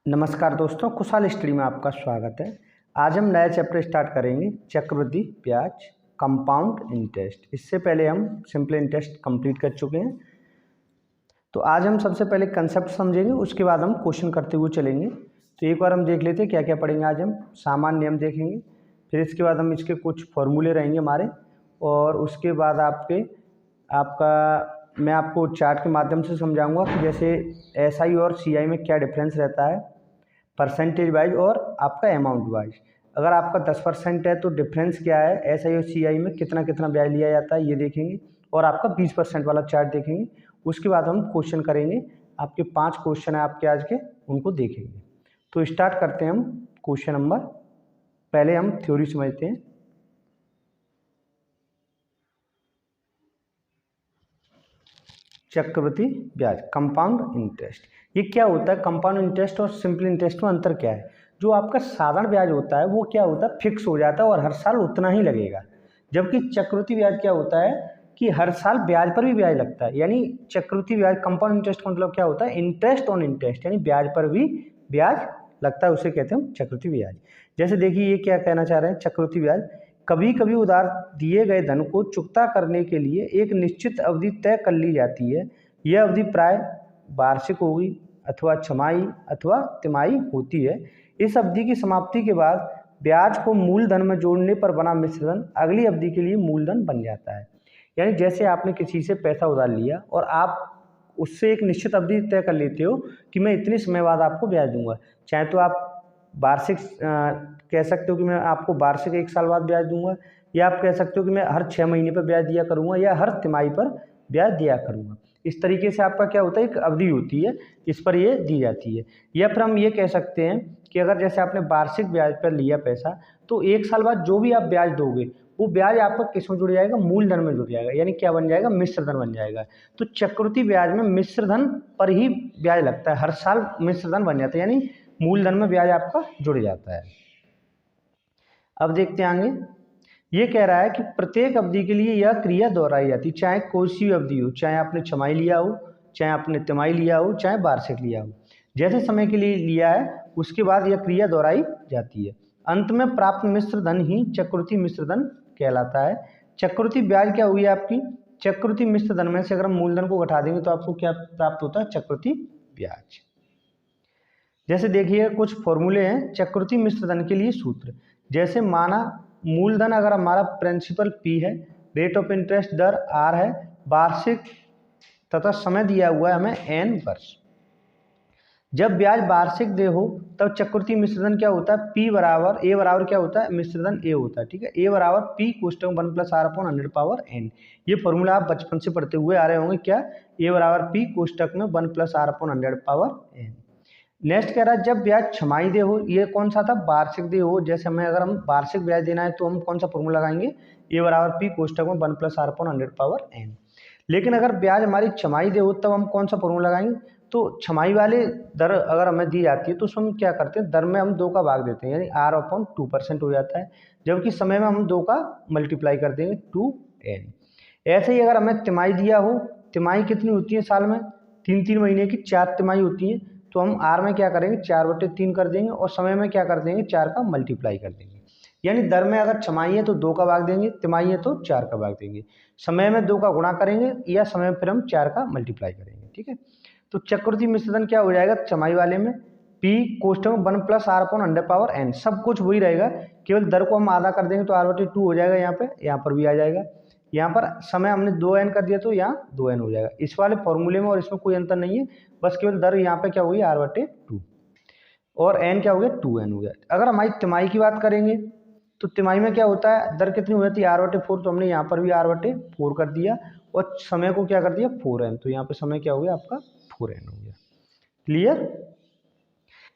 नमस्कार दोस्तों, खुशहाल स्टडी में आपका स्वागत है। आज हम नया चैप्टर स्टार्ट करेंगे, चक्रवृद्धि ब्याज, कंपाउंड इंटरेस्ट। इससे पहले हम सिंपल इंटरेस्ट कंप्लीट कर चुके हैं। तो आज हम सबसे पहले कंसेप्ट समझेंगे, उसके बाद हम क्वेश्चन करते हुए चलेंगे। तो एक बार हम देख लेते हैं क्या क्या पढ़ेंगे। आज हम सामान्य नियम देखेंगे, फिर इसके बाद हम इसके कुछ फॉर्मूले रहेंगे हमारे, और उसके बाद मैं आपको चार्ट के माध्यम से समझाऊंगा कि जैसे एसआई और सीआई में क्या डिफरेंस रहता है, परसेंटेज वाइज और आपका अमाउंट वाइज। अगर आपका 10% है तो डिफरेंस क्या है, एसआई और सीआई में कितना कितना ब्याज लिया जाता है ये देखेंगे, और आपका 20% वाला चार्ट देखेंगे। उसके बाद हम क्वेश्चन करेंगे, आपके 5 क्वेश्चन है आपके आज के, उनको देखेंगे। तो स्टार्ट करते हैं हम क्वेश्चन नंबर। पहले हम थ्योरी समझते हैं। चक्रवृद्धि ब्याज, कंपाउंड इंटरेस्ट, ये क्या होता है? कंपाउंड इंटरेस्ट और सिंपल इंटरेस्ट में अंतर क्या है? जो आपका साधारण ब्याज होता है वो क्या होता है, फिक्स हो जाता है और हर साल उतना ही लगेगा। जबकि चक्रवृद्धि ब्याज क्या होता है कि हर साल ब्याज पर भी ब्याज लगता है। यानी चक्रवृद्धि ब्याज, कंपाउंड इंटरेस्ट का मतलब क्या होता है, इंटरेस्ट ऑन इंटरेस्ट, यानी ब्याज पर भी ब्याज लगता है, उसे कहते हैं चक्रवृद्धि ब्याज। जैसे देखिए ये क्या कहना चाह रहे हैं, चक्रवृद्धि ब्याज कभी कभी उधार दिए गए धन को चुकता करने के लिए एक निश्चित अवधि तय कर ली जाती है। यह अवधि प्राय वार्षिक होगी अथवा छमाही अथवा तिमाही होती है। इस अवधि की समाप्ति के बाद ब्याज को मूलधन में जोड़ने पर बना मिश्रधन अगली अवधि के लिए मूलधन बन जाता है। यानी जैसे आपने किसी से पैसा उधार लिया और आप उससे एक निश्चित अवधि तय कर लेते हो कि मैं इतने समय बाद आपको ब्याज दूंगा। चाहे तो आप वार्षिक कह सकते हो कि मैं आपको वार्षिक 1 साल बाद ब्याज दूंगा, या आप कह सकते हो कि मैं हर 6 महीने पर ब्याज दिया करूंगा, या हर तिमाही पर ब्याज दिया करूंगा। इस तरीके से आपका क्या होता है, एक अवधि होती है, इस पर ये दी जाती है। या फिर हम ये कह सकते हैं कि अगर जैसे आपने वार्षिक ब्याज पर लिया पैसा, तो 1 साल बाद जो भी आप ब्याज दोगे वो ब्याज आपका किस में जुड़ जाएगा, मूलधन में जुड़ जाएगा। यानी क्या बन जाएगा, मिश्रधन बन जाएगा। तो चक्रवृद्धि ब्याज में मिश्रधन पर ही ब्याज लगता है, हर साल मिश्रधन बन जाता है, यानी मूलधन में ब्याज आपका जुड़ जाता है। अब देखते हैं आगे, ये कह रहा है कि प्रत्येक अवधि के लिए यह क्रिया दोहराई जाती है, चाहे कोई सी अवधि हो, चाहे आपने छमाही लिया हो, चाहे आपने तिमाही लिया हो, चाहे वार्षिक लिया हो। जैसे समय के लिए लिया है उसके बाद यह क्रिया दोहराई जाती है। अंत में प्राप्त मिश्रधन ही चक्रवृद्धि मिश्रधन कहलाता है। चक्रवृद्धि ब्याज क्या हुई आपकी, चक्रवृद्धि मिश्रधन में से अगर हम मूलधन को घटा देंगे तो आपको क्या प्राप्त होता है, चक्रवृद्धि ब्याज। जैसे देखिए कुछ फॉर्मूले हैं चक्रवृद्धि मिश्रधन के लिए। सूत्र जैसे माना मूलधन अगर हमारा प्रिंसिपल P है, रेट ऑफ इंटरेस्ट दर R है, वार्षिक तथा समय दिया हुआ है हमें N वर्ष। जब ब्याज वार्षिक दे हो तब चक्रवृद्धि मिश्रधन क्या होता है, P बराबर A बराबर क्या होता है, मिश्रधन A होता है। ठीक है, A बराबर P कोष्टक 1 + R/100 पावर N। ये फॉर्मूला आप बचपन से पढ़ते हुए आ रहे होंगे, क्या, A बराबर P कोष्टक में 1 + R/100 पावर N। नेक्स्ट कह रहा है जब ब्याज छमाही दे हो, ये कौन सा था, वार्षिक दे हो। जैसे हमें अगर हम वार्षिक ब्याज देना है तो हम कौन सा फॉर्मूला लगाएंगे, A बराबर P कोष्टक में 1 + R/100 पावर N। लेकिन अगर ब्याज हमारी छमाही दे हो तब हम कौन सा फॉर्मूला लगाएंगे, तो छमाही वाले दर अगर हमें दी जाती है तो उसमें हम क्या करते हैं, दर में हम 2 का भाग देते हैं, यानी R/2% हो जाता है। जबकि समय में हम 2 का मल्टीप्लाई कर देंगे 2N। ऐसे ही अगर हमें तिमाही दिया हो, तिमाही कितनी होती है साल में, 3 महीने की 4 तिमाही होती है, तो हम R में क्या करेंगे, 4/3 कर देंगे, और समय में क्या कर देंगे, 4 का मल्टीप्लाई कर देंगे। यानी दर में अगर छमाही है तो 2 का भाग देंगे, तिमाही है तो 4 का भाग देंगे, समय में 2 का गुणा करेंगे, या समय में फिर हम 4 का मल्टीप्लाई करेंगे। ठीक है, तो चक्रवृद्धि मिश्रधन क्या हो जाएगा छमाही वाले में, P कोष्टक में 1 + R/100 पावर N। सब कुछ वही रहेगा, केवल दर को हम आधा कर देंगे तो R/2 हो जाएगा, यहाँ पर भी आ जाएगा। यहाँ पर समय हमने 2N कर दिया तो यहाँ 2N हो जाएगा। इस वाले फॉर्मूले में और इसमें कोई अंतर नहीं है, बस केवल दर यहाँ पे क्या होगी, R/2, और N क्या हो गया, 2N हो गया। अगर हमारी तिमाही की बात करेंगे तो तिमाही में क्या होता है, दर कितनी हो जाती है, R/4, तो हमने यहाँ पर भी R/4 कर दिया, और समय को क्या कर दिया, 4N, तो यहाँ पे समय क्या हो गया आपका, 4N हो गया। क्लियर।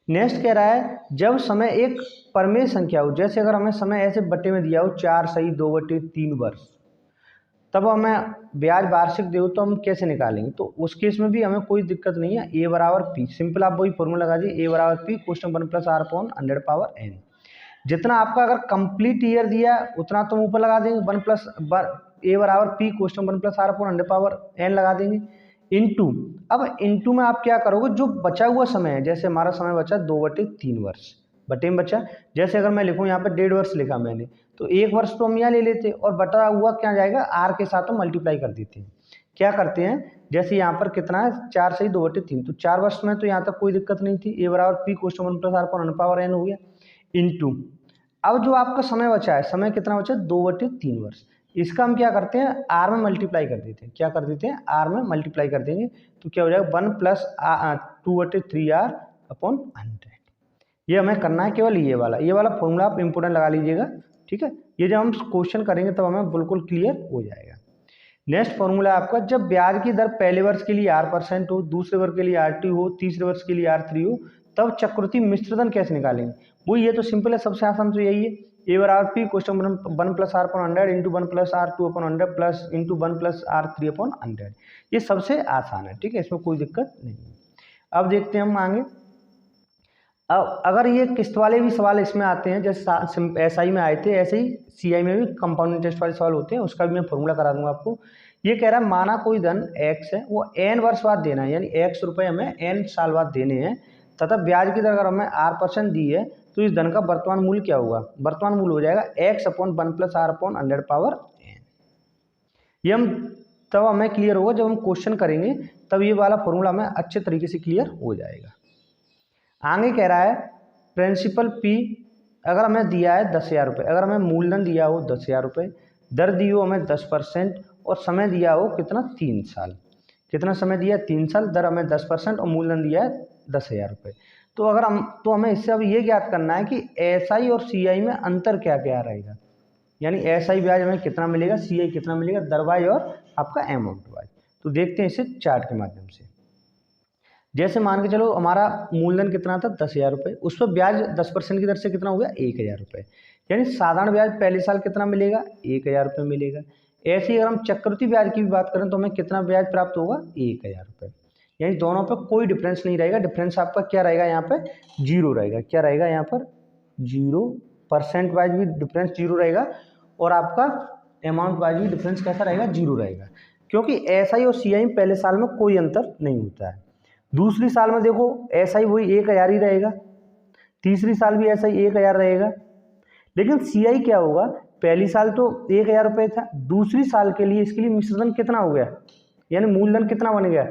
नेक्स्ट कह रहा है जब समय एक परमेय संख्या हो, जैसे अगर हमें समय ऐसे बटे में दिया हो 4 सही 2/3 वर्ष, तब हमें ब्याज वार्षिक दे तो हम कैसे निकालेंगे, तो उस केस में भी हमें कोई दिक्कत नहीं है। A बराबर P, सिंपल आप वही फॉर्मूला लगा दीजिए, A बराबर P कोष्टक 1 + R/100 पावर N। जितना आपका अगर कंप्लीट ईयर दिया उतना तो ऊपर लगा देंगे, A बराबर P कोष्टक 1 + R/100 पावर N लगा देंगे। इंटू, अब इंटू में आप क्या करोगे, जो बचा हुआ समय है, जैसे हमारा समय बचा 2/3 वर्ष, बटे में बचा, जैसे अगर मैं लिखूँ यहाँ पर 1.5 वर्ष लिखा मैंने, तो 1 वर्ष तो हम यहाँ ले लेते और बटा हुआ क्या जाएगा आर के साथ हम मल्टीप्लाई कर देते हैं। क्या करते हैं, जैसे यहाँ पर कितना है 4 सही 2/3, तो 4 वर्ष में तो यहाँ तक कोई दिक्कत नहीं थी, ए बराबर पी कोष्टक 1 + r/n हो गया, इंटू अब जो आपका समय बचा है, समय कितना बचा 2/3 वर्ष, इसका हम क्या करते हैं आर में मल्टीप्लाई कर देते हैं, क्या कर देते हैं आर में मल्टीप्लाई कर देंगे, तो क्या हो जाएगा 1 + 2/3r/100। ये हमें करना है केवल ये वाला फॉर्मूला आप इंपोर्टेंट लगा लीजिएगा, ठीक है। ये जब हम क्वेश्चन करेंगे तब हमें बिल्कुल क्लियर हो जाएगा। नेक्स्ट फॉर्मूला आपका, जब ब्याज की दर पहले वर्ष के लिए r% हो, दूसरे वर्ष के लिए r2 हो, तीसरे वर्ष के लिए r3 हो, तब चक्रवृद्धि मिश्रधन कैसे निकालेंगे। वो ये तो सिंपल है, सबसे आसान तो यही है, ए बराबर पी कोष्टक 1 + r/100 into 1 + r2/100 plus into 1 + r3/100, ये सबसे आसान है, ठीक है, इसमें कोई दिक्कत नहीं है। अब देखते हैं हम आगे, अब अगर ये किस्त वाले भी सवाल इसमें आते हैं, जैसे SI में आए थे, ऐसे ही CI में भी कंपाउंड इंटरेस्ट वाले सवाल होते हैं, उसका भी मैं फॉर्मूला करा दूंगा आपको। ये कह रहा है माना कोई धन x है, वो n वर्ष बाद देना है, यानी x रुपये हमें n साल बाद देने हैं, तथा ब्याज की दर अगर हमें r% दी है, तो इस धन का वर्तमान मूल्य क्या होगा, वर्तमान मूल्य हो जाएगा x/1 + r/100n। ये हम तब हमें क्लियर होगा जब हम क्वेश्चन करेंगे, तब ये वाला फॉर्मूला हमें अच्छे तरीके से क्लियर हो जाएगा। आगे कह रहा है प्रिंसिपल P अगर हमें दिया है 10,000 रुपये, अगर हमें मूलधन दिया हो 10,000 रुपये, दर दी हो हमें 10% और समय दिया हो कितना 3 साल, कितना समय दिया है 3 साल, दर हमें 10% और मूलधन दिया है 10,000 रुपये। तो अगर हमें इससे अब ये ज्ञात करना है कि SI और CI में अंतर क्या क्या रहेगा, यानी SI ब्याज हमें कितना मिलेगा, CI कितना मिलेगा, दर वाइज और आपका अमाउंट वाइज। तो देखते हैं इसे चार्ट के माध्यम से। जैसे मान के चलो हमारा मूलधन कितना था 10,000 रुपये, उस पर ब्याज 10% की दर से कितना हो गया 1,000 रुपये, यानी साधारण ब्याज पहले साल कितना मिलेगा 1,000 रुपये मिलेगा। ऐसे ही अगर हम चक्रवृद्धि ब्याज की भी बात करें तो हमें कितना ब्याज प्राप्त होगा 1,000 रुपये, यानी दोनों पे कोई डिफरेंस नहीं रहेगा, डिफरेंस आपका क्या रहेगा यहाँ पे 0 रहेगा, क्या रहेगा यहाँ पर 0%, वाइज भी डिफरेंस 0 रहेगा और आपका अमाउंट वाइज भी डिफरेंस कैसा रहेगा 0 रहेगा, क्योंकि SI और CI में पहले साल में कोई अंतर नहीं होता है। दूसरी साल में देखो SI वही 1,000 ही रहेगा, तीसरी साल भी SI 1,000 रहेगा, लेकिन CI क्या होगा, पहली साल तो 1,000 रुपये था, दूसरी साल के लिए इसके लिए मिश्रधन कितना हो गया, यानी मूलधन कितना बन गया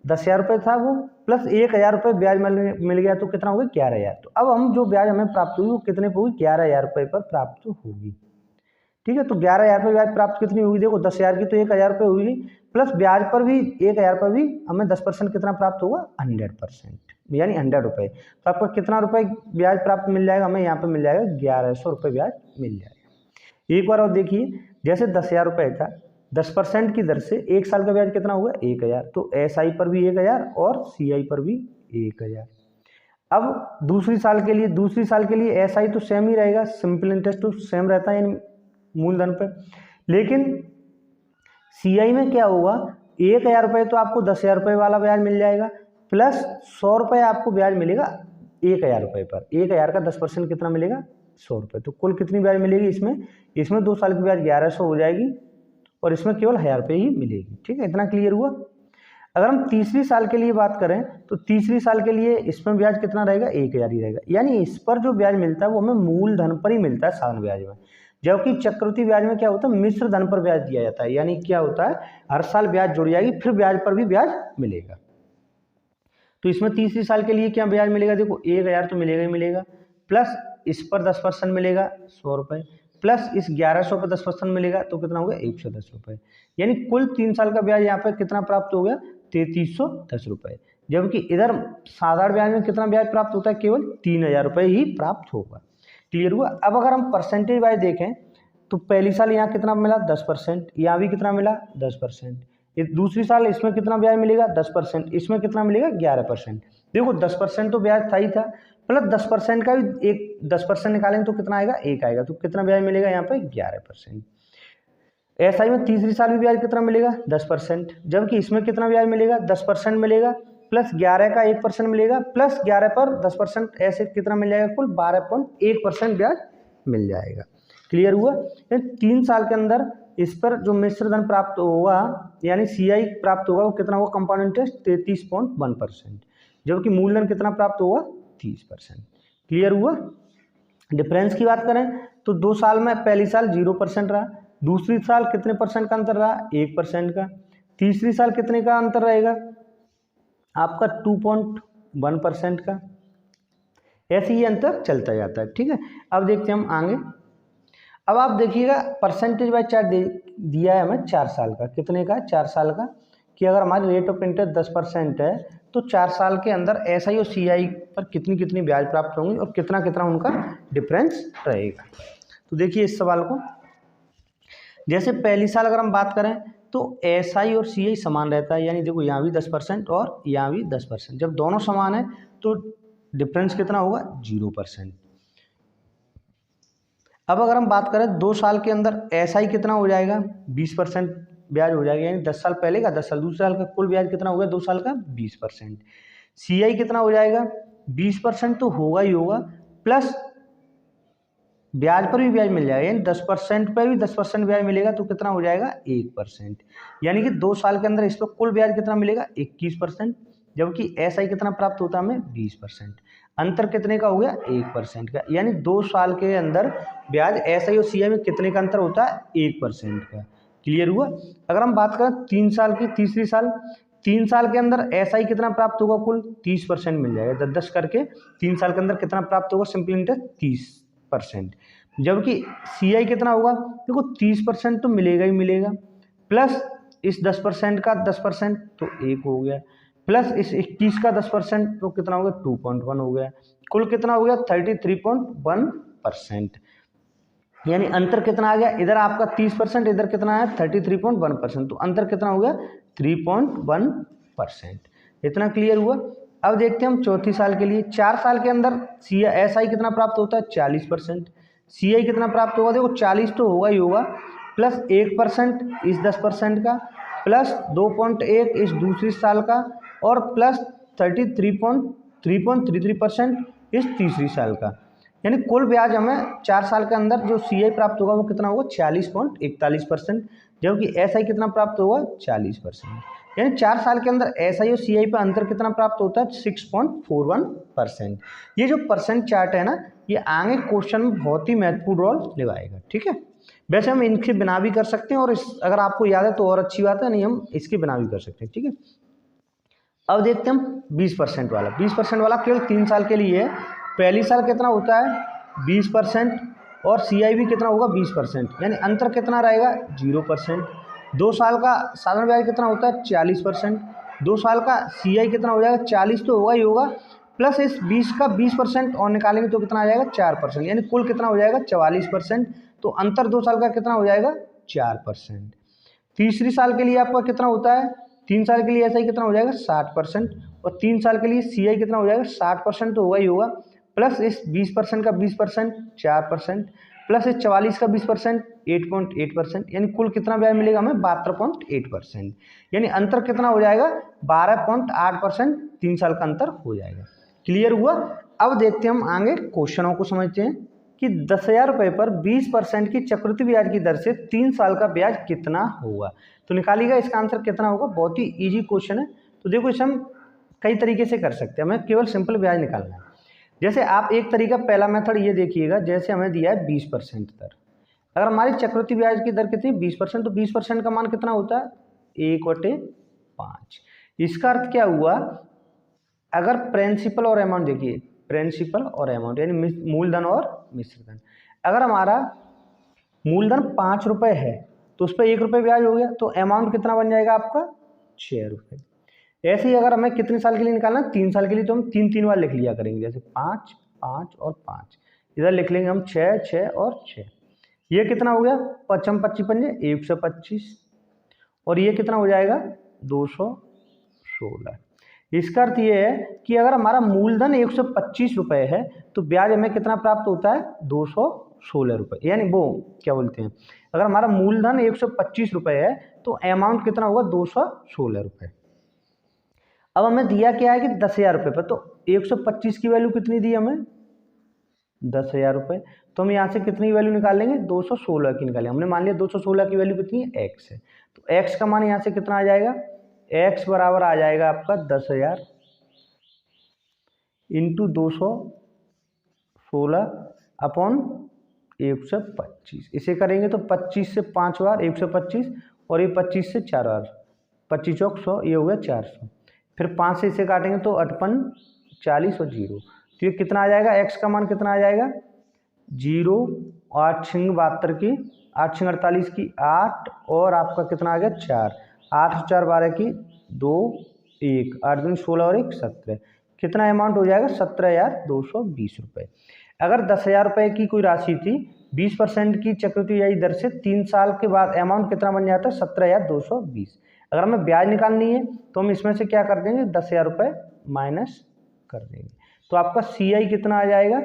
10,000 रुपये था वो, प्लस 1,000 रुपये ब्याज मिल गया, तो कितना हो गया 11,000। तो अब हम जो ब्याज हमें प्राप्त हुई वो कितने पर होगी 11,000 रुपये पर प्राप्त होगी, ठीक है। तो 11,000 रुपये ब्याज प्राप्त कितनी होगी, देखो 10,000 की तो 1,000 रुपये हुई, प्लस ब्याज पर भी 1,000 पर भी हमें 10% कितना प्राप्त होगा 100%, यानी 100 रुपये। तो आपको कितना रुपये ब्याज प्राप्त मिल जाएगा, हमें यहाँ पे मिल जाएगा 1,100 रुपये ब्याज मिल जाएगा। एक बार और देखिए, जैसे 10,000 रुपये था, 10% की दर से एक साल का ब्याज कितना हुआ 1,000, तो SI पर भी 1,000 और CI पर भी 1,000। अब दूसरी साल के लिए SI तो सेम ही रहेगा, सिंपल इंटरेस्ट तो सेम रहता है यानी मूलधन पे, लेकिन CI में क्या होगा 1,000 रुपये तो आपको 10,000 रुपये वाला ब्याज मिल जाएगा, प्लस 100 रुपये आपको ब्याज मिलेगा 1,000 रुपये पर, 1,000 का 10% कितना मिलेगा 100 रुपये, तो कुल कितनी ब्याज मिलेगी इसमें 2 साल की ब्याज 1,100 हो जाएगी और इसमें केवल 1,000 रुपये ही मिलेगी, ठीक है। इतना क्लियर हुआ। अगर हम तीसरी साल के लिए बात करें तो तीसरी साल के लिए इसमें ब्याज कितना रहेगा 1,000 ही रहेगा, यानी इस पर जो ब्याज मिलता है वो हमें मूलधन पर ही मिलता है साधारण ब्याज में, जबकि चक्रवृद्धि ब्याज में क्या होता है मिश्र धन पर ब्याज दिया जाता है, यानी क्या होता है हर साल ब्याज जुड़ जाएगी फिर ब्याज पर भी ब्याज मिलेगा। तो इसमें तीसरी साल के लिए क्या ब्याज मिलेगा, देखो 1,000 तो मिलेगा ही मिलेगा, प्लस इस पर 10% मिलेगा 100 रुपये, प्लस इस 1,100 पर 10% मिलेगा तो कितना हो गया 110 रुपये, यानी कुल 3 साल का ब्याज यहाँ पर कितना प्राप्त हो गया 3,310 रुपये, जबकि इधर साधारण ब्याज में कितना ब्याज प्राप्त होता है केवल 3,000 रुपये ही प्राप्त होगा। क्लियर हुआ। अब अगर हम परसेंटेज वाइज देखें तो पहली साल यहाँ कितना मिला 10%, यहाँ भी कितना मिला 10%, दूसरी साल इसमें कितना ब्याज मिलेगा 10%, इसमें कितना मिलेगा 11%। देखो 10% तो ब्याज था ही था, प्लस 10% का भी एक 10% निकालेंगे तो कितना आएगा 1 आएगा, तो कितना ब्याज मिलेगा यहाँ पे 11%। SI में तीसरी साल भी ब्याज कितना मिलेगा 10%, जबकि इसमें कितना ब्याज मिलेगा 10% मिलेगा, प्लस 11 का 1% मिलेगा, प्लस 11 पर 10%, ऐसे कितना मिल जाएगा कुल 12.1% ब्याज मिल जाएगा। क्लियर हुआ। 3 साल के अंदर इस पर जो मिश्र धन प्राप्त होगा यानी CI प्राप्त होगा वो कितना होगा कंपाउंड इंटरेस्ट 33.1%, जबकि मूलधन कितना प्राप्त होगा 30%। क्लियर हुआ। डिफरेंस की बात करें तो 2 साल में पहली साल 0% रहा, दूसरी साल कितने परसेंट का अंतर रहा 1% का, तीसरी साल कितने का अंतर रहेगा आपका 2.1% का। ऐसे ही अंतर चलता जाता है। ठीक है, अब देखते हैं हम आगे। अब आप देखिएगा परसेंटेज वाइज चार्ट दिया है हमें 4 साल का, कितने का 4 साल का, कि अगर हमारी रेट ऑफ इंटरेस्ट 10% है तो 4 साल के अंदर SI और CI पर कितनी कितनी ब्याज प्राप्त होंगी और कितना कितना उनका डिफरेंस रहेगा। तो देखिए इस सवाल को, जैसे पहली साल अगर हम बात करें तो SI और CI समान रहता है, यानी देखो यहाँ भी 10% और यहाँ भी 10%। जब दोनों समान है तो डिफरेंस कितना होगा 0%। अब अगर हम बात करें 2 साल के अंदर SI कितना हो जाएगा 20% ब्याज हो जाएगा, यानी 10 साल पहले का 10 साल दूसरे साल का कुल ब्याज कितना हो गया 2 साल का 20%। CI कितना हो जाएगा 20% तो होगा ही होगा, प्लस ब्याज पर भी ब्याज मिल जाएगा, यानी 10% पर भी 10% ब्याज मिलेगा तो कितना हो जाएगा 1%, यानी कि 2 साल के अंदर इस पर कुल ब्याज कितना मिलेगा 21%, जबकि SI कितना प्राप्त होता है हमें 20%। अंतर कितने का हो गया 1% का, यानी 2 साल के अंदर ब्याज SI और CI में कितने का अंतर होता है 1% का। क्लियर हुआ। अगर हम बात करें 3 साल की, तीसरी साल 3 साल के अंदर SI कितना प्राप्त होगा कुल 30% मिल जाएगा, 10-10 करके 3 साल के अंदर कितना प्राप्त होगा सिंपल इंटरेस्ट 30%, जबकि CI कितना होगा देखो 30% तो मिलेगा ही मिलेगा, प्लस इस 10% का 10% तो 1 हो गया, प्लस इस 21 का 10% तो कितना हो गया 2.1 हो गया, कुल कितना हो गया 33.1%। यानी अंतर कितना आ गया, इधर आपका 30%, इधर कितना है 33.1%, तो अंतर कितना हो गया 3.1%। इतना क्लियर हुआ। अब देखते हैं हम चौथी साल के लिए। 4 साल के अंदर SI कितना प्राप्त होता है 40%, CI कितना प्राप्त होगा देखो 40 तो होगा ही होगा, प्लस 1% इस 10% का, प्लस 2.1 इस दूसरी साल का, और प्लस 33.33% इस तीसरी साल का, यानी कुल ब्याज हमें 4 साल के अंदर जो CI प्राप्त होगा वो कितना होगा 40.41%, जबकि SI कितना प्राप्त होगा 40%, यानी 4 साल के अंदर SI और CI पर अंतर कितना प्राप्त होता है 6.41%। ये जो परसेंट चार्ट है ना, ये आगे क्वेश्चन में बहुत ही महत्वपूर्ण रोल निभाएगा। ठीक है, वैसे हम इनके बिना भी कर सकते हैं, और अगर आपको याद है तो और अच्छी बात है, नहीं हम इसके बिना भी कर सकते हैं। ठीक है, अब देखते हैं हम 20% वाला। 20% वाला केवल 3 साल के लिए है। पहली साल कितना होता है 20% और CI भी कितना होगा 20%, यानी अंतर कितना रहेगा 0%। 2 साल का साधारण ब्याज कितना होता है 40%, 2 साल का CI कितना हो जाएगा 40 तो होगा ही होगा, प्लस इस 20 का 20% और निकालेंगे तो कितना आ जाएगा 4%, यानी कुल कितना हो जाएगा 44%, तो अंतर 2 साल का कितना हो जाएगा 4%। तीसरी साल के लिए आपका कितना होता है, 3 साल के लिए SI कितना हो जाएगा 60%, और 3 साल के लिए CI कितना हो जाएगा 60% तो होगा ही होगा, प्लस इस 20% का 20% 4%, प्लस इस 44 का 20% 8.8%, यानी कुल कितना ब्याज मिलेगा हमें 72.8%, यानी अंतर कितना हो जाएगा 12.8%, 3 साल का अंतर हो जाएगा। क्लियर हुआ। अब देखते हैं हम आगे क्वेश्चनों को समझते हैं कि 10,000 रुपये पर 20% की चक्रवृद्धि ब्याज की दर से 3 साल का ब्याज कितना होगा। तो निकालिएगा इसका आंसर कितना होगा। बहुत ही इजी क्वेश्चन है। तो देखो इसे हम कई तरीके से कर सकते हैं, हमें केवल सिंपल ब्याज निकालना है। जैसे आप एक तरीका, पहला मेथड ये देखिएगा, जैसे हमें दिया है 20% दर, अगर हमारी चक्रवृद्धि ब्याज की दर कितनी 20%, तो 20% का मान कितना होता है 1/5। इसका अर्थ क्या हुआ, अगर प्रिंसिपल और अमाउंट देखिए, प्रिंसिपल और अमाउंट यानी मूलधन और मिश्रधन, अगर हमारा मूलधन 5 रुपये है तो उस पर 1 रुपये ब्याज हो गया, तो अमाउंट कितना बन जाएगा आपका 6 रुपये। ऐसे ही अगर हमें कितने साल के लिए निकालना, 3 साल के लिए, तो हम 3 बार लिख लिया करेंगे, जैसे 5 5 और 5, इधर लिख लेंगे हम 6 6 और 6। ये कितना हो गया 55 25 पंजे 125, और ये कितना हो जाएगा 216। इसका अर्थ ये है कि अगर हमारा मूलधन 125 रुपये है तो ब्याज हमें कितना प्राप्त होता है 216 रुपये, यानी वो क्या बोलते हैं, अगर हमारा मूलधन 125 रुपये है तो अमाउंट कितना होगा 216 रुपये। अब हमें दिया क्या है कि 10,000 रुपये पर, तो 125 की वैल्यू कितनी दी हमें 10,000 रुपये, तो हम यहाँ से कितनी वैल्यू निकाल लेंगे, 216 की निकालेंगे। हमने मान लिया 216 की वैल्यू कितनी है, x है। तो x का मान यहाँ से कितना आ जाएगा, x बराबर आ जाएगा आपका 10,000 इंटू 216 अपॉन 125। इसे करेंगे तो 25 से 5 बार 125 और ये 25 से 4 बार 25 चौक 100, ये हो गया 400। फिर 5 से इसे काटेंगे तो 58 40 और 0। तो ये कितना आ जाएगा, x का मान कितना आ जाएगा 0 8 छिंग 72 की 8 छिंग 48 की 8 और आपका कितना आ गया 4 8 4 12 की 2 1 8 दूनी 16 और 1 17। कितना अमाउंट हो जाएगा 17,220 रुपये। अगर 10,000 रुपये की कोई राशि थी 20% की चक्रवृद्धि ब्याज दर से 3 साल के बाद अमाउंट कितना बन जाता है 17,220। अगर हमें ब्याज निकालनी है तो हम इसमें से क्या कर देंगे 10,000 रुपये माइनस कर देंगे, तो आपका CI कितना आ जाएगा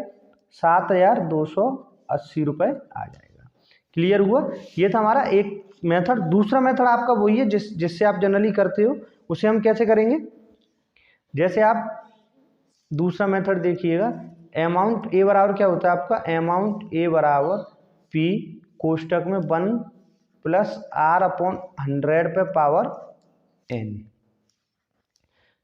7,280 रुपये आ जाएगा। क्लियर हुआ। ये था हमारा एक मेथड। दूसरा मेथड आपका वही है जिससे आप जनरली करते हो, उसे हम कैसे करेंगे। जैसे आप दूसरा मेथड देखिएगा, अमाउंट ए बराबर क्या होता है आपका, अमाउंट ए बराबर P कोष्टक में 1 प्लस R अपॉन 100 पे पावर n।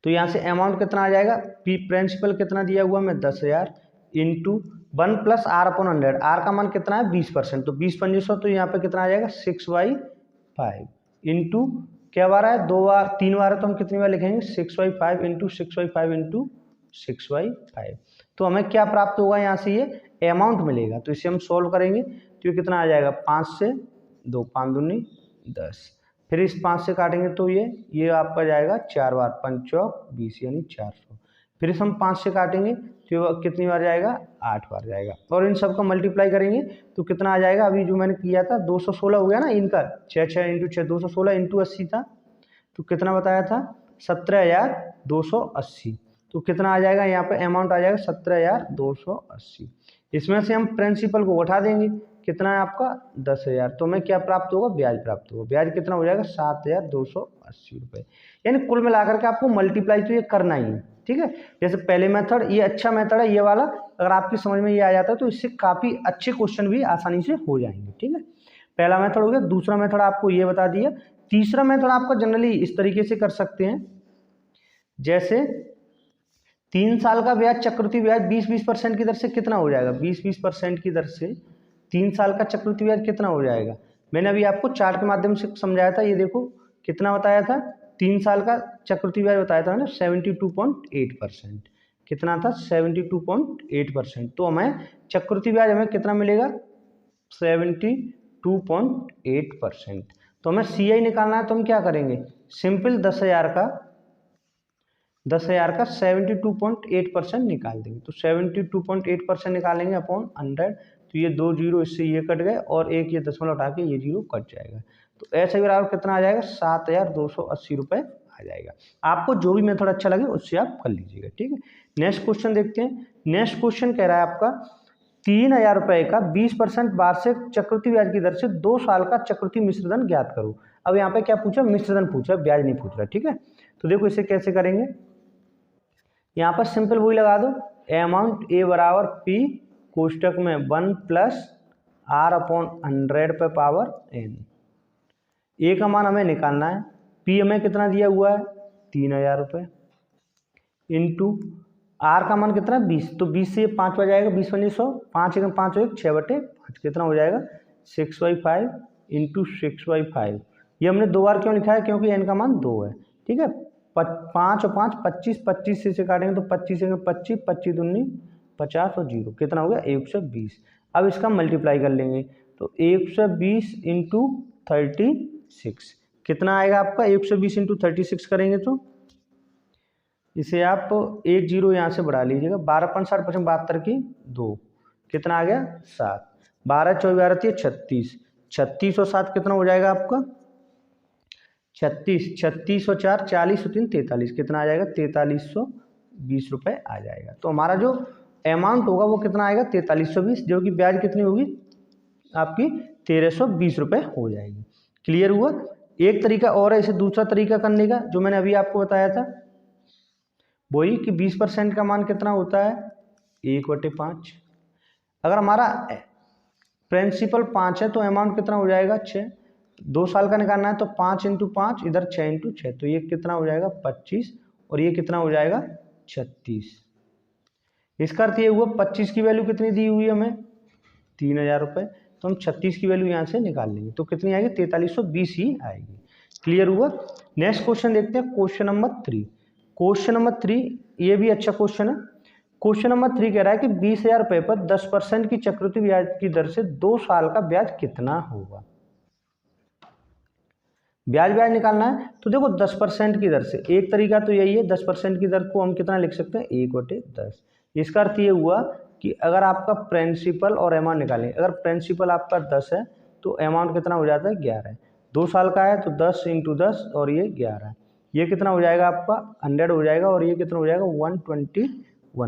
तो यहाँ से अमाउंट कितना आ जाएगा, P प्रिंसिपल कितना दिया हुआ मैं 10,000 into 1 plus R upon 100। R का मान कितना है 20%, तो 20 पंजे 100, तो यहाँ पे कितना आ जाएगा 6/5 इंटू क्या बार है 2 बार 3 बार है, तो हम कितनी बार लिखेंगे 6/5 इंटू 6/5 इंटू 6/5। तो हमें क्या प्राप्त होगा, यहाँ से ये अमाउंट मिलेगा। तो इसे हम सोल्व करेंगे तो ये कितना आ जाएगा 5 से 2 5 दूनी 10, फिर इस 5 से काटेंगे तो ये आपका जाएगा 4 बार 5 चौक 20 यानी 400। फिर इस हम 5 से काटेंगे तो ये कितनी बार जाएगा 8 बार जाएगा, और इन सब का मल्टीप्लाई करेंगे तो कितना आ जाएगा, अभी जो मैंने किया था 216 हो गया ना इनका, 6 6 इंटू 6 216 इंटू 80 था, तो कितना बताया था 17,280। तो कितना आ जाएगा यहाँ पे अमाउंट आ जाएगा 17,280। इसमें से हम प्रिंसिपल को उठा देंगे, कितना है आपका 10,000, तो हमें क्या प्राप्त होगा ब्याज प्राप्त होगा। ब्याज कितना हो जाएगा 7,280 रुपये। यानी कुल मिलाकर के आपको मल्टीप्लाई तो ये करना ही है, ठीक है। जैसे पहले मेथड ये अच्छा मेथड है ये वाला, अगर आपकी समझ में ये आ जाता है तो इससे काफ़ी अच्छे क्वेश्चन भी आसानी से हो जाएंगे, ठीक है। पहला मेथड हो गया। दूसरा मेथड आपको ये बता दिया। तीसरा मेथड आपका जनरली इस तरीके से कर सकते हैं, जैसे 3 साल का ब्याज चक्रवृद्धि ब्याज 20% की दर से कितना हो जाएगा, 20% की दर से 3 साल का चक्रवृद्धि ब्याज कितना हो जाएगा। मैंने अभी आपको चार्ट के माध्यम से समझाया था, ये देखो कितना बताया था 3 साल का चक्रवृद्धि ब्याज बताया था ना 72.8%। कितना था 72.8%। तो हमें चक्रवृद्धि ब्याज हमें कितना मिलेगा 72.8%। तो हमें CI निकालना है, तो हम क्या करेंगे सिंपल 10,000 का 72.8% निकाल देंगे। तो 72.8% निकालेंगे अपॉन 100, तो ये 2 जीरो इससे ये कट गए और एक ये दशमलव हटा के ये जीरो कट जाएगा। तो ऐसे बराबर कितना आ जाएगा 7,280 रुपये आ जाएगा। आपको जो भी मेथड अच्छा लगे उससे आप कर लीजिएगा, ठीक है। नेक्स्ट क्वेश्चन देखते हैं। नेक्स्ट क्वेश्चन कह रहा है आपका 3,000 रुपये का 20% वार्षिक चक्रवृद्धि ब्याज की दर से 2 साल का चक्रवृद्धि मिश्रधन ज्ञात करो। अब यहाँ पे क्या पूछा, मिश्रधन पूछा, ब्याज नहीं पूछ रहा, ठीक है। तो देखो इसे कैसे करेंगे, यहाँ पर सिंपल वही लगा दो, अमाउंट ए बराबर P कोष्टक में 1 प्लस R अपॉन 100 पे पावर n। ए का मान हमें निकालना है, P हमें कितना दिया हुआ है 3,000 रुपये, इंटू R का मान कितना 20, तो 20 से 5 हो जाएगा 20 पंजे 100, 5 1 5 1 6/5, कितना हो जाएगा 6/5 इंटू 6/5। ये हमने 2 बार क्यों लिखा है, क्योंकि n का मान 2 है, ठीक है। 5 और 5 25, 25 से काटेंगे तो 25 से 25 25 दूनी 50 और 0 कितना हो गया 120। अब इसका मल्टीप्लाई कर लेंगे तो 120 इंटू 36 कितना आएगा आपका 120 इंटू 36 करेंगे तो इसे आप 1 जीरो यहाँ से बढ़ा लीजिएगा, 12 5 60 5 72 की 2 कितना आ गया 7, 12 24 36, 36 और 7 कितना हो जाएगा आपका 36, 36 और 4 40 और 3 43, कितना आ जाएगा 4,320 रुपये आ जाएगा। तो हमारा जो अमाउंट होगा वो कितना आएगा 4,320, जो कि ब्याज कितनी होगी आपकी 1,320 रुपये हो जाएगी। क्लियर हुआ। एक तरीका और है इसे दूसरा तरीका करने का, जो मैंने अभी आपको बताया था वही कि 20% का मान कितना होता है 1/5। अगर हमारा प्रिंसिपल 5 है तो अमाउंट कितना हो जाएगा 6। 2 साल का निकालना है तो 5 × 5, इधर 6 × 6, तो ये कितना हो जाएगा 25 और ये कितना हो जाएगा 36। इसका अर्थ ये हुआ 25 की वैल्यू कितनी दी हुई है हमें 3000 रुपये, तो हम 36 की वैल्यू यहाँ से निकाल लेंगे तो कितनी आएगी 4320 ही आएगी। क्लियर हुआ। नेक्स्ट क्वेश्चन देखते हैं, क्वेश्चन नंबर 3। क्वेश्चन नंबर 3 ये भी अच्छा क्वेश्चन है। क्वेश्चन नंबर 3 कह रहा है कि 20,000 रुपये पर 10% की चक्रवृद्धि ब्याज की दर से 2 साल का ब्याज कितना होगा। ब्याज निकालना है तो देखो 10% की दर से, एक तरीका तो यही है 10% की दर को हम कितना लिख सकते हैं 1/10। इसका अर्थ ये हुआ कि अगर आपका प्रिंसिपल और अमाउंट निकालें, अगर प्रिंसिपल आपका 10 है तो अमाउंट कितना हो जाता है 11 है। 2 साल का है तो 10 × 10 और ये 11 है, ये कितना हो जाएगा आपका 100 हो जाएगा और ये कितना हो जाएगा 121,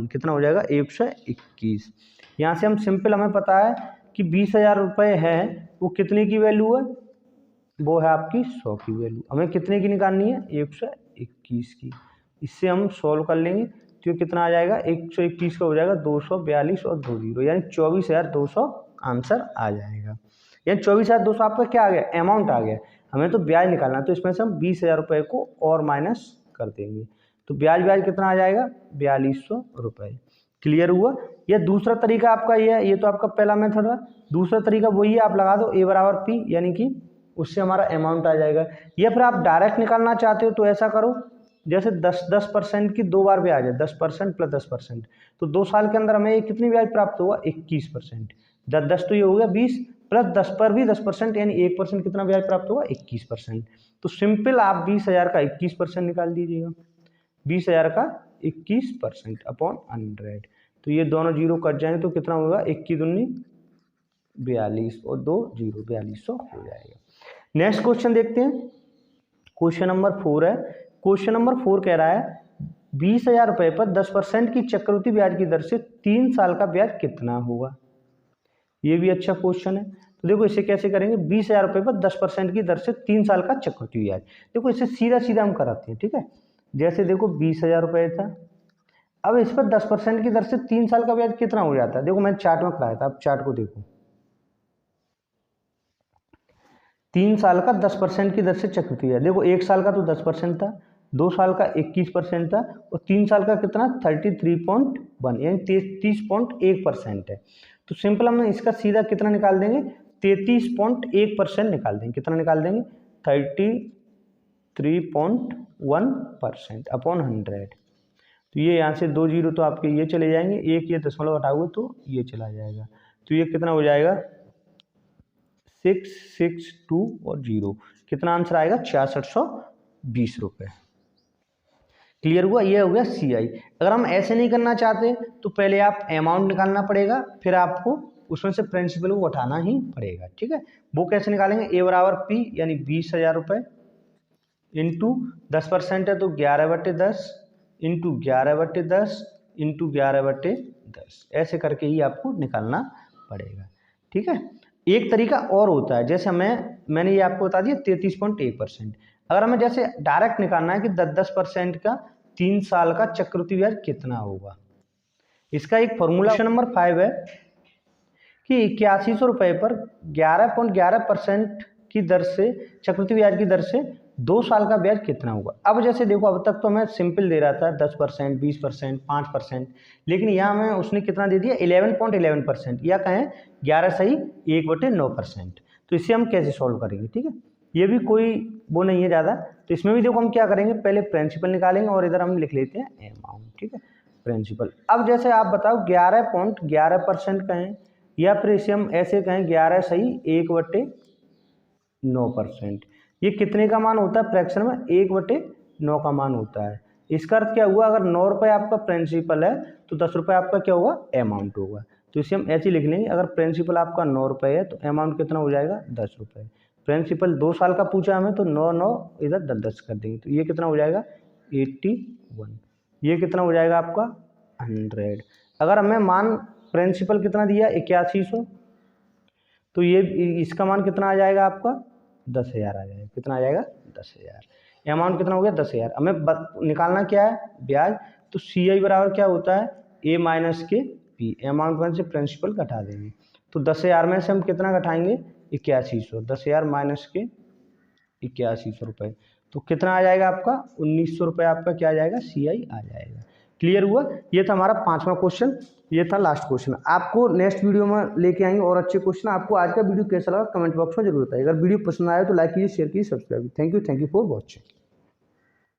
कितना हो जाएगा 121। यहाँ से हम सिंपल, हमें पता है कि 20,000 रुपये है वो कितने की वैल्यू है, वो है आपकी 100 की वैल्यू। हमें कितने की निकालनी है 121 की। इससे हम सॉल्व कर लेंगे तो कितना आ जाएगा 121 का हो जाएगा 242 और 2 जीरो, यानी 24,200 आंसर आ जाएगा। यानी 24,200 आपका क्या आ गया अमाउंट आ गया। हमें तो ब्याज निकालना, तो इसमें से हम 20,000 रुपये को और माइनस कर देंगे तो ब्याज कितना आ जाएगा 4200 रुपये। क्लियर हुआ। यह दूसरा तरीका आपका ये तो आपका पहला मेथड है। दूसरा तरीका वही है, आप लगा दो A = P, यानी कि उससे हमारा अमाउंट आ जाएगा। या फिर आप डायरेक्ट निकालना चाहते हो तो ऐसा करो, जैसे 10% की 2 बार ब्याज है, 10% + 10%, तो 2 साल के अंदर हमें कितनी ब्याज प्राप्त हुआ 21%। 10 तो ये हो गया 20 + 10 पर भी 10%, यानी 1% कितना ब्याज प्राप्त हुआ 21%। तो सिंपल आप 20,000 का 21% निकाल दीजिएगा, 20,000 का 21% अपॉन 100। तो ये दोनों जीरो कट जाएंगे तो कितना होगा 21 दूनी 42 और 2 जीरो 4200 हो जाएगा। नेक्स्ट क्वेश्चन देखते हैं, क्वेश्चन नंबर 4 है। क्वेश्चन नंबर 4 कह रहा है 20,000 रुपये पर 10% की चक्रवृद्धि ब्याज की दर से 3 साल का ब्याज कितना होगा। ये भी अच्छा क्वेश्चन है। तो देखो इसे कैसे करेंगे, 20,000 रुपये पर 10% की दर से 3 साल का चक्रवृद्धि ब्याज। देखो इसे सीधा सीधा हम कराते हैं, ठीक है। जैसे देखो 20,000 रुपये था, अब इस पर 10% की दर से 3 साल का ब्याज कितना हो जाता है। देखो मैंने चार्ट में कराया था, अब चार्ट को देखो, 3 साल का 10% की दर से चक्रवृद्धि ब्याज। देखो 1 साल का तो 10% था, 2 साल का 21% था और 3 साल का कितना 33.1, यानी 33.1% है। तो सिंपल हम इसका सीधा कितना निकाल देंगे 33.1% निकाल देंगे। कितना निकाल देंगे 33.1% अपॉन 100। तो ये यहाँ से 2 जीरो तो आपके ये चले जाएंगे, एक ये दशमलव हटाओगे तो ये चला जाएगा, तो ये कितना हो जाएगा 662 और 0, कितना आंसर आएगा 6620 रुपये। क्लियर हुआ। ये हो गया CI। अगर हम ऐसे नहीं करना चाहते तो पहले आप अमाउंट निकालना पड़ेगा, फिर आपको उसमें से प्रिंसिपल को उठाना ही पड़ेगा, ठीक है। वो कैसे निकालेंगे, A = P, यानी 20,000 रुपये इंटू 10% है तो 11/10 इंटू 11/10 इंटू 11/10, ऐसे करके ही आपको निकालना पड़ेगा, ठीक है। एक तरीका और होता है, जैसे मैंने ये आपको बता दिया 33.1%। अगर हमें जैसे डायरेक्ट निकालना है कि 10% का 3 साल का चक्रवृद्धि ब्याज कितना होगा, इसका एक फॉर्मूला क्वेश्चन नंबर 5 है कि 8100 रुपये पर 11.11% की दर से चक्रवृद्धि ब्याज की दर से 2 साल का ब्याज कितना होगा। अब जैसे देखो अब तक तो हमें सिंपल दे रहा था 10%, 20%, 5%, लेकिन यहाँ हमें उसने कितना दे दिया 11.11%, या कहें 11 सही 1/9%। तो इसे हम कैसे सॉल्व करेंगे, ठीक है। ये भी कोई वो नहीं है ज़्यादा, तो इसमें भी देखो हम क्या करेंगे, पहले प्रिंसिपल निकालेंगे और इधर हम लिख लेते हैं अमाउंट, ठीक है, प्रिंसिपल। अब जैसे आप बताओ 11.11% कहें या फिर इसे हम ऐसे कहें 11 सही 1/9%, ये कितने का मान होता है फ्रैक्शन में 1/9 का मान होता है। इसका अर्थ क्या हुआ, अगर 9 रुपये आपका प्रिंसिपल है तो 10 रुपये आपका क्या होगा अमाउंट होगा। तो इसे हम ऐसे लिख लेंगे, अगर प्रिंसिपल आपका 9 रुपये है तो अमाउंट कितना हो जाएगा 10 रुपये। प्रिंसिपल 2 साल का पूछा हमें तो 9 9 इधर 10 10 कर देंगे, तो ये कितना हो जाएगा 81, ये कितना हो जाएगा आपका 100। अगर हमें मान प्रिंसिपल कितना दिया 8100, तो ये इसका मान कितना आ जाएगा आपका 10,000 आ जाएगा। कितना आ जाएगा 10,000। अमाउंट कितना हो गया 10,000। हमें निकालना क्या है ब्याज, तो CI बराबर क्या होता है A - के P, अमाउंट 1 से प्रिंसिपल घटा देंगे तो 10,000 में से हम कितना घटाएंगे 8100, 10,000 माइनस के 8100 रुपये, तो कितना आ जाएगा आपका 1900 रुपये आपका क्या आ जाएगा CI आ जाएगा। क्लियर हुआ? ये था हमारा 5वां क्वेश्चन, ये था लास्ट क्वेश्चन। आपको नेक्स्ट वीडियो में लेके आएंगे और अच्छे क्वेश्चन। आपको आज का वीडियो कैसा लगा कमेंट बॉक्स में जरूर बताइए। अगर वीडियो पसंद आया तो लाइक कीजिए, शेयर कीजिए, सब्सक्राइब कीजिए। Thank you for watching.